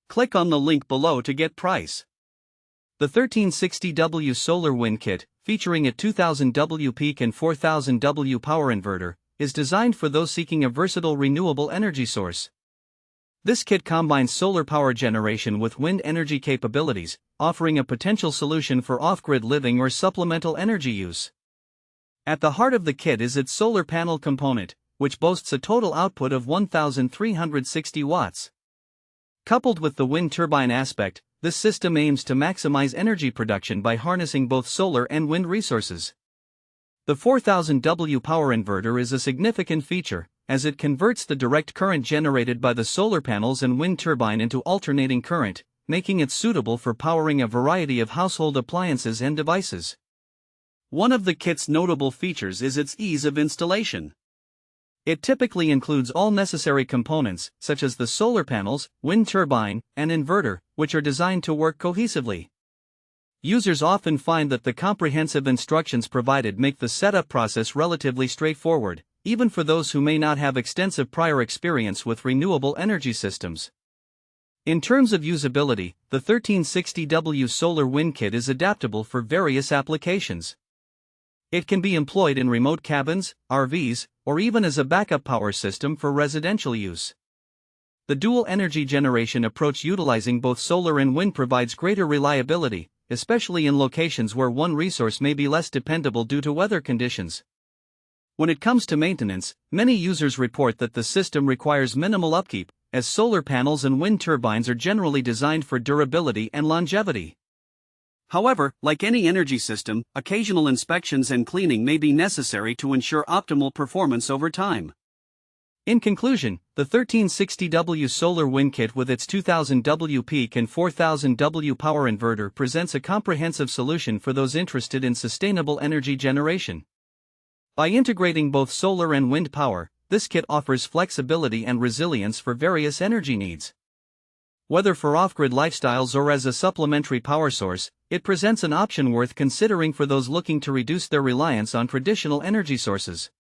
Click on the link below to get price. The 1360W Solar Wind Kit, featuring a 2000W peak and 4000W power inverter, is designed for those seeking a versatile renewable energy source. This kit combines solar power generation with wind energy capabilities, offering a potential solution for off-grid living or supplemental energy use. At the heart of the kit is its solar panel component, which boasts a total output of 1,360 watts. Coupled with the wind turbine aspect, this system aims to maximize energy production by harnessing both solar and wind resources. The 4000W power inverter is a significant feature, as it converts the direct current generated by the solar panels and wind turbine into alternating current, making it suitable for powering a variety of household appliances and devices. One of the kit's notable features is its ease of installation. It typically includes all necessary components, such as the solar panels, wind turbine, and inverter, which are designed to work cohesively. Users often find that the comprehensive instructions provided make the setup process relatively straightforward, even for those who may not have extensive prior experience with renewable energy systems. In terms of usability, the 1360W Solar Wind Kit is adaptable for various applications. It can be employed in remote cabins, RVs, or even as a backup power system for residential use. The dual energy generation approach utilizing both solar and wind provides greater reliability, especially in locations where one resource may be less dependable due to weather conditions. When it comes to maintenance, many users report that the system requires minimal upkeep, as solar panels and wind turbines are generally designed for durability and longevity. However, like any energy system, occasional inspections and cleaning may be necessary to ensure optimal performance over time. In conclusion, the 1360W Solar Wind Kit with its 2000W peak and 4000W power inverter presents a comprehensive solution for those interested in sustainable energy generation. By integrating both solar and wind power, this kit offers flexibility and resilience for various energy needs. Whether for off-grid lifestyles or as a supplementary power source, it presents an option worth considering for those looking to reduce their reliance on traditional energy sources.